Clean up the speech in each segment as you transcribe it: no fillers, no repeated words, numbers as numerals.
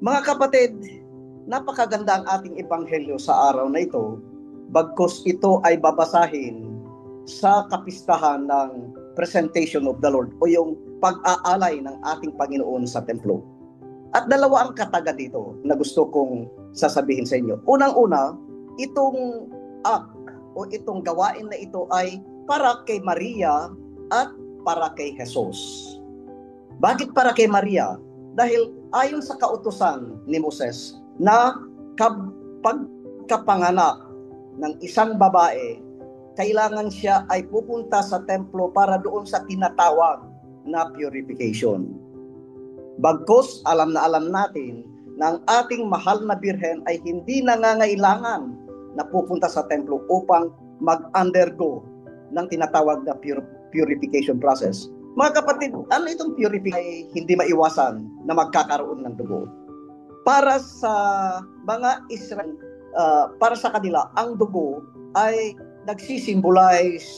Mga kapatid, napakaganda ang ating ebanghelyo sa araw na ito, bagkus ito ay babasahin sa kapistahan ng Presentation of the Lord o yung pag-aalay ng ating Panginoon sa templo. At dalawa ang kataga dito na gusto kong sasabihin sa inyo. Unang-una, itong act o itong gawain na ito ay para kay Maria at para kay Jesus. Bakit para kay Maria? Dahil ayon sa kautusan ni Moses na pagkapanganak ng isang babae, kailangan siya ay pupunta sa templo para doon sa tinatawag na purification. Bagkus alam natin na ang ating mahal na birhen ay hindi nangangailangan na pupunta sa templo upang mag-undergo ng tinatawag na purification process. Mga kapatid, ano itong purification ay hindi maiwasan na magkakaroon ng dugo. Para sa mga Israel, para sa kanila, ang dugo ay nagsisimbolize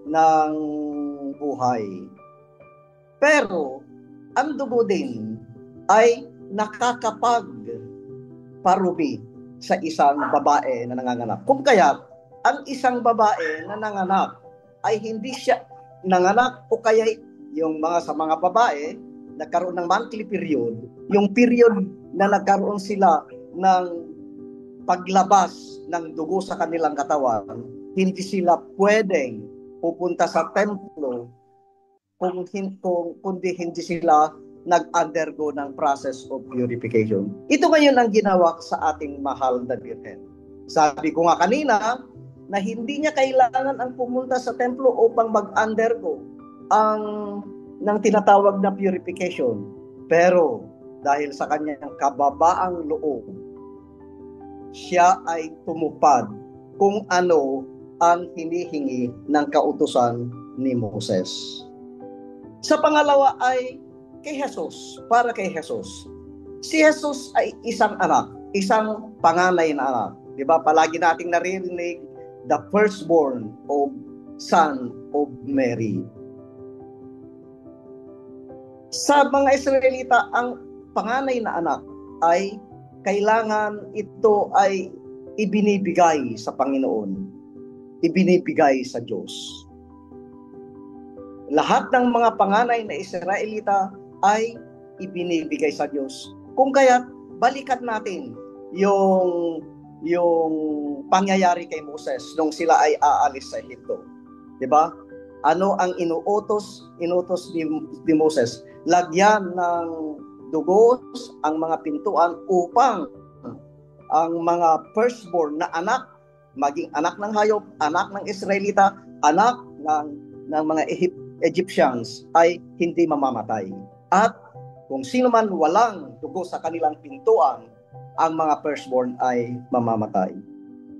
ng buhay. Pero ang dugo din ay nakakapagparubi sa isang babae na nanganganak. Kung kaya ang isang babae na nanganak ay hindi siya nanganak o kaya yung sa mga babae nagkaroon ng monthly period, yung period na nagkaroon sila ng paglabas ng dugo sa kanilang katawan, hindi sila pwedeng pupunta sa templo kundi hindi sila nag-undergo ng process of purification. Ito ngayon ang ginawa sa ating mahal na Birhen. Sabi ko nga kanina na hindi niya kailangan ang pumunta sa templo upang mag-undergo ng tinatawag na purification. Pero dahil sa kanyang kababaang loob, siya ay tumupad kung ano ang hinihingi ng kautusan ni Moses. Sa pangalawa ay kay Jesus, para kay Jesus. Si Jesus ay isang anak, isang panganay na anak. Diba? Palagi nating naririnig, the firstborn of Son of Mary. Sa mga Israelita, ang panganay na anak ay kailangan ito ay ibinibigay sa Panginoon, ibinibigay sa Diyos. Lahat ng mga panganay na Israelita ay ibinibigay sa Diyos. Kung kaya, balikan natin yung pangyayari kay Moses nung sila ay aalis sa Ehipto. 'Di ba? Ano ang inuutos ni Moses? Lagyan ng dugos ang mga pintuan upang ang mga firstborn na anak, maging anak ng hayop, anak ng Israelita, anak ng mga Egyptians ay hindi mamamatay. At kung sino man walang dugo sa kanilang pintuan, ang mga firstborn ay mamamatay.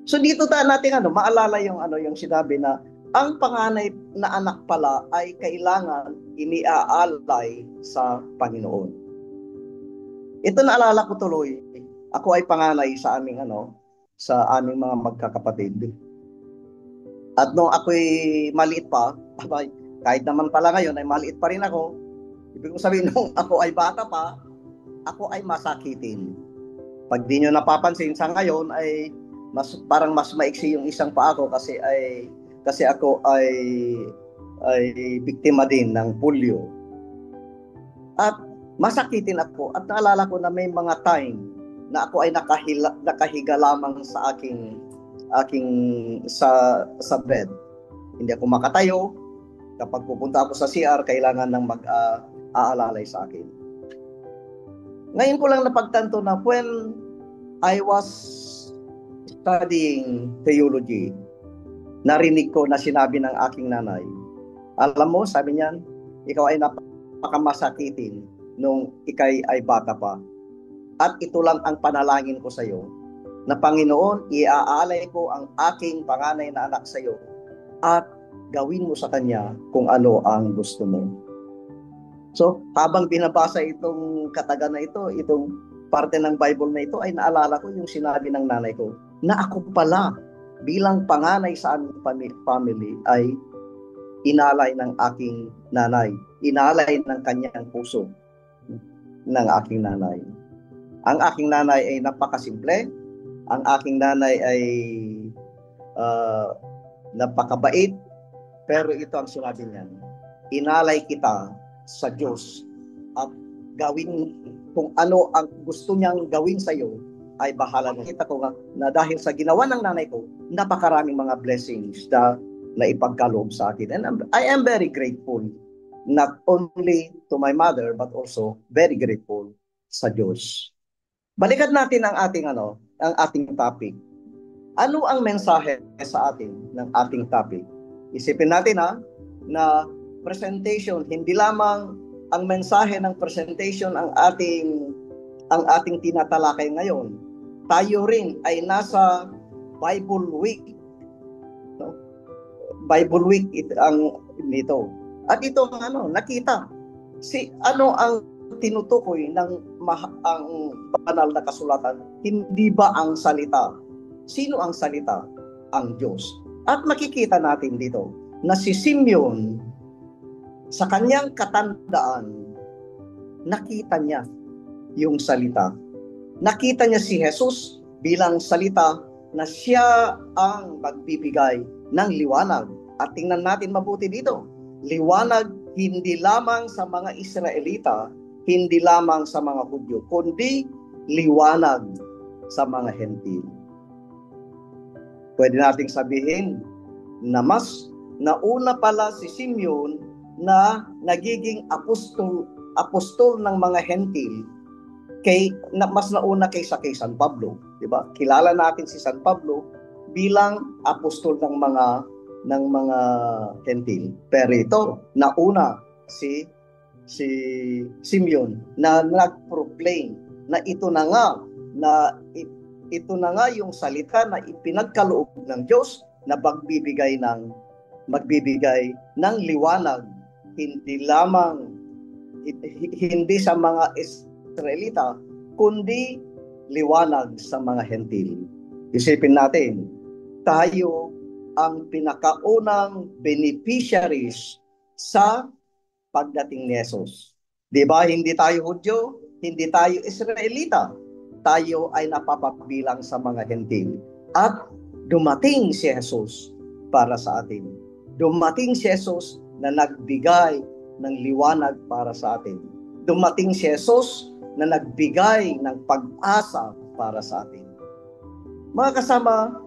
So dito natin maalala yung sinabi na ang panganay na anak pala ay kailangan iniaalay sa Panginoon. Ito naalala ko tuloy. Ako ay panganay sa aming mga magkakapatid. At nung ako'y maliit pa, kahit naman pala ngayon ay maliit pa rin ako, ibig kong sabihin nung ako ay bata pa, ako ay masakitin. Pag di nyo napapansin sa ngayon ay parang mas maiksi yung isang paa ko kasi ako ay biktima din ng polio. At masakitin ako at naalala ko na may mga time na ako ay nakahiga lamang sa sa bed. Hindi ako makatayo. Kapag pupunta ako sa CR, kailangan ng mag-aalalay sa akin. Ngayon ko lang napagtanto na when I was studying theology, narinig ko na sinabi ng aking nanay, alam mo, sabi niyan, ikaw ay napakamasakitin nung ikay ay bata pa. At ito lang ang panalangin ko sa iyo, na Panginoon, iaalay ko ang aking panganay na anak sa iyo at gawin mo sa kanya kung ano ang gusto mo. So, habang binabasa itong kataga na ito, itong parte ng Bible na ito, ay naalala ko yung sinabi ng nanay ko, na ako pala, bilang panganay sa aming family, ay inalay ng aking nanay, inalay ng kanyang puso ng aking nanay. Ang aking nanay ay napakasimple. Ang aking nanay ay napakabait. Pero ito ang sinabi niya, inalay kita sa Diyos at gawin kung ano ang gusto niyang gawin sa iyo ay bahala na. Kita ko nga na dahil sa ginawa ng nanay ko, napakaraming mga blessings na ipagkaloob sa akin. And I am very grateful, not only to my mother, but also very grateful sa Diyos. Balikan natin ang ating topic. Ano ang mensahe sa atin ng ating topic? Isipin natin na presentation, hindi lamang ang mensahe ng presentation ang ating tinatalakay ngayon. Tayo rin ay nasa Bible Week. No? Bible Week ang nito. At ito nakita. Ano ang tinutukoy ng ang banal na kasulatan? Hindi ba ang salita? Sino ang salita? Ang Diyos. At makikita natin dito na si Simeon, sa kanyang katandaan, nakita niya yung salita. Nakita niya si Jesus bilang salita na siya ang magbibigay ng liwanag. At tingnan natin mabuti dito. Liwanag hindi lamang sa mga Israelita, hindi lamang sa mga Hudyo, kundi liwanag sa mga Hentil. Pwede nating sabihin na mas nauna pala si Simeon na nagiging apostol ng mga Hentil mas nauna kaysa kay San Pablo, di ba? Kilala natin si San Pablo bilang apostol ng mga Hentil. Pero ito, nauna si Simeon na nag-proclaim na ito na nga yung salita na ipinagkaloob ng Diyos na magbibigay ng liwanag hindi sa mga Israelita kundi liwanag sa mga Hentil. Isipin natin, tayo ang pinakaunang beneficiaries sa pagdating ni Jesus. Di ba? Hindi tayo Hudyo, hindi tayo Israelita. Tayo ay napapabilang sa mga Hentil. At dumating si Jesus para sa atin. Dumating si Jesus na nagbigay ng liwanag para sa atin. Dumating si Jesus na nagbigay ng pag-asa para sa atin. Mga kasama,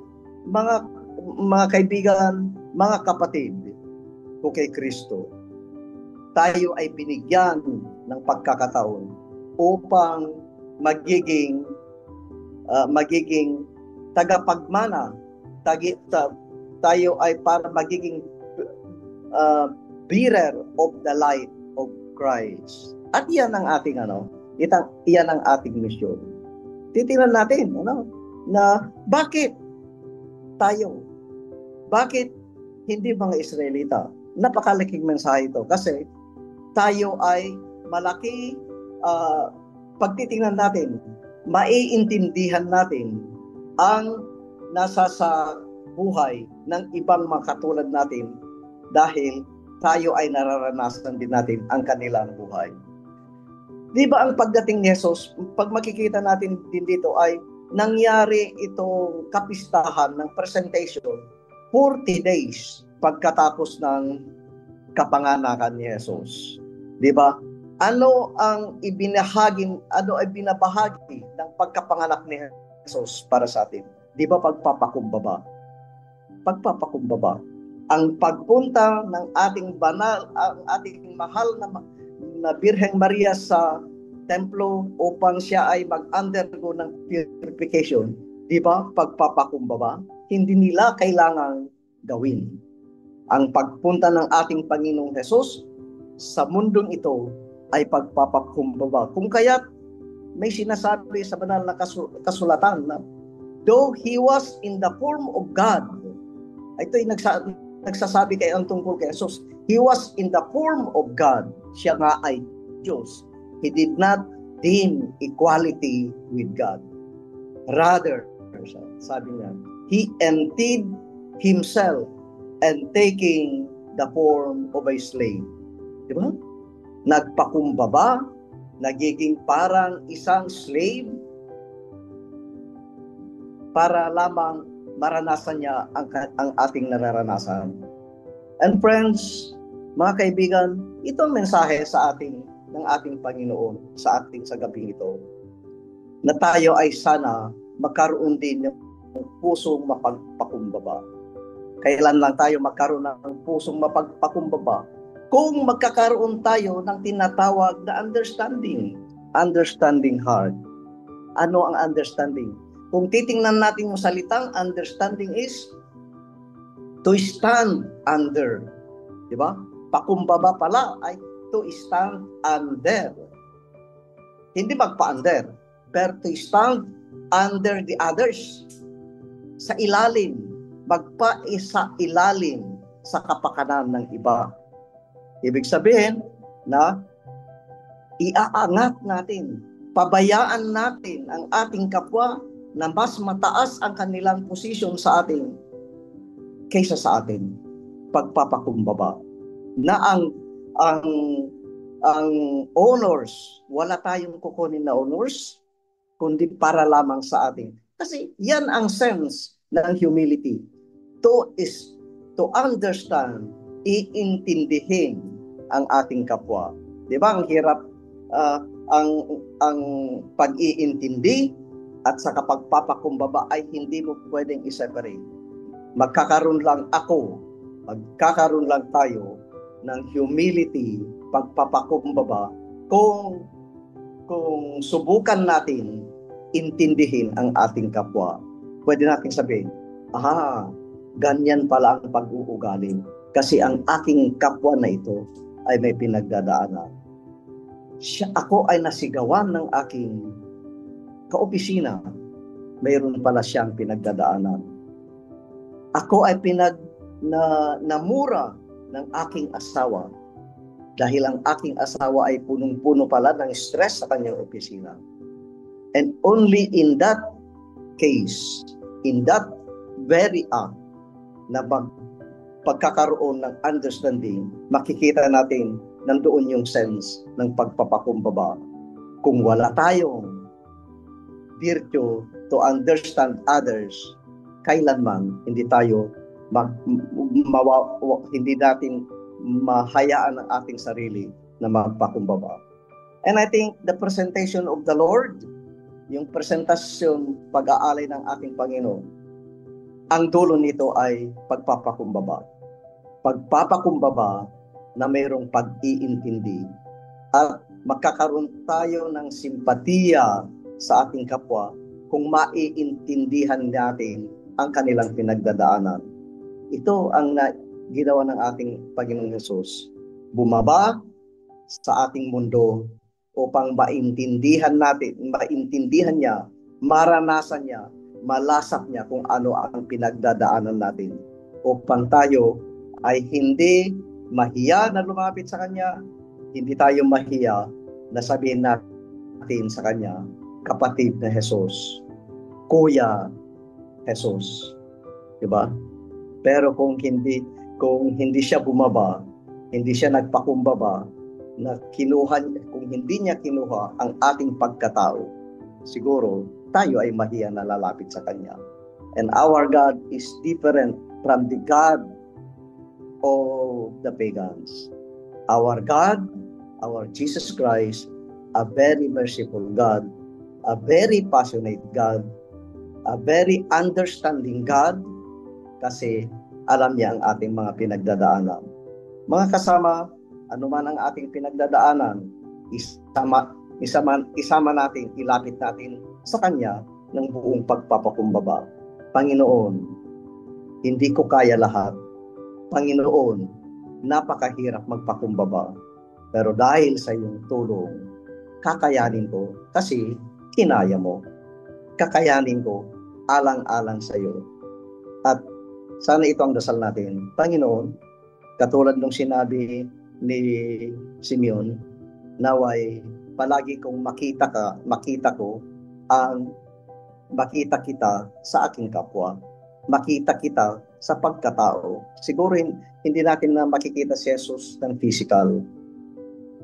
mga kaibigan, mga kapatid ko kay Kristo, tayo ay binigyan ng pagkakataon upang magiging tagapagmana. Tayo ay para magiging bearer of the light of Christ. At iyan ang ating iyan ang ating misyon. Titingnan natin na bakit hindi mga Israelita? Napakalaking mensahe ito kasi tayo ay malaki, pagtitingnan natin, maiintindihan natin ang nasa sa buhay ng ibang mga katulad natin dahil tayo ay nararanasan din natin ang kanilang buhay. Di ba ang pagdating ni Jesus, pag makikita natin din dito ay nangyari itong kapistahan ng presentation 40 days pagkatapos ng kapanganakan ni Jesus. Di ba? Ano ay binabahagi ng pagkapanganak ni Jesus para sa atin? Di ba pagpapakumbaba? Pagpapakumbaba. Ang pagpunta ng ating mahal na Birheng Maria sa templo upang siya ay mag-undergo ng purification. Di ba? Pagpapakumbaba. Hindi nila kailangang gawin. Ang pagpunta ng ating Panginoong Hesus sa mundong ito ay pagpapakumbaba. Kung kaya't may sinasabi sa banal na kasulatan na though He was in the form of God, ito ay nagsasabi kay ang tungkol kay Jesus, He was in the form of God, siya nga ay Diyos. He did not deem equality with God. Rather, sabi niya, He emptied Himself and taking the form of a slave. Diba? Nagpakumbaba nagiging parang isang slave para lamang maranasan niya ang ating nararanasan. And friends, mga kaibigan, ito ang mensahe sa ating ng ating Panginoon sa gabing ito, na tayo ay sana magkaroon din ng pusong mapagpakumbaba. Kailan lang tayo magkaroon ng pusong mapagpakumbaba? Kung magkakaroon tayo ng tinatawag na understanding heart. Ano ang understanding? Kung titingnan natin yung salitang understanding is to stand under. Di ba? Pakumbaba pala ay to stand under. Hindi magpa-under, pero to stand under the others. Sa ilalim, magpa-isa ilalim sa kapakanan ng iba. Ibig sabihin na iaangat natin, pabayaan natin ang ating kapwa na mas mataas ang kanilang posisyon sa atin kaysa sa atin. Pagpapakumbaba. Na ang honors, wala tayong kukunin na honors, kundi para lamang sa atin. Kasi yan ang sense ng humility. To understand, iintindihin ang ating kapwa. Di ba? Ang hirap ang pag-iintindi at sa pagpapakumbaba ay hindi mo pwedeng i-separate. Magkakaroon lang tayo ng humility, pagpapakumbaba kung subukan natin intindihin ang ating kapwa. Pwede natin sabihin, ganyan pala ang pag-uugali. Kasi ang aking kapwa na ito ay may pinagdadaanan. Ako ay nasigawan ng aking kaopisina. Mayroon pala siyang pinagdadaanan. Ako ay namura ng aking asawa dahil ang aking asawa ay punong-puno pala ng stress sa kanyang opisina. And only in that case, in that very act na pagkakaroon ng understanding, makikita natin nandoon yung sense ng pagpapakumbaba. Kung wala tayong virtue to understand others, kailanman hindi tayo hindi natin mahayaan ang ating sarili na magpakumbaba. And I think the presentation of the Lord, yung presentasyon, pag-aalay ng ating Panginoon, ang dulo nito ay pagpapakumbaba. Pagpapakumbaba na mayroong pag-iintindi at magkakaroon tayo ng simpatiya sa ating kapwa kung maiintindihan natin ang kanilang pinagdadaanan. Ito ang ginawa ng ating Panginoong Hesus. Bumaba sa ating mundo upang maintindihan niya, maranasan niya, malasap niya kung ano ang pinagdadaanan natin. Upang tayo ay hindi mahiya na lumapit sa Kanya, hindi tayo mahiya na sabihin natin sa Kanya, kapatid na Hesus, Kuya Hesus. Diba? Pero kung hindi siya bumaba, hindi siya nagpakumbaba, kung hindi niya kinuha ang ating pagkatao, siguro tayo ay mahiya na lalapit sa Kanya. And our God is different from the God of the pagans. Our God, our Jesus Christ, a very merciful God, a very passionate God, a very understanding God, kasi alam niya ang ating mga pinagdadaanan. Mga kasama, anuman ang ating pinagdadaanan, isama natin, ilapit natin sa Kanya ng buong pagpapakumbaba. Panginoon, hindi ko kaya lahat. Panginoon, napakahirap magpakumbaba. Pero dahil sa iyong tulong, kakayanin ko kasi kinaya mo. Kakayanin ko alang-alang sa iyo. At sana ito ang dasal natin. Panginoon, katulad ng sinabi ni Simeon, naway palagi kong makita kita sa aking kapwa. Makita kita sa pagkatao. Siguro hindi natin na makikita si Jesus ng physical,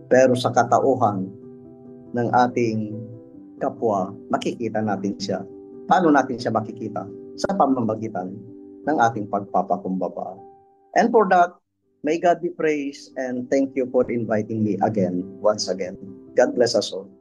pero sa katauhan ng ating kapwa, makikita natin siya. Paano natin siya makikita? Sa pamamagitan ng ating pagpapakumbaba. And for that, may God be praised, and thank you for inviting me again, once again. God bless us all.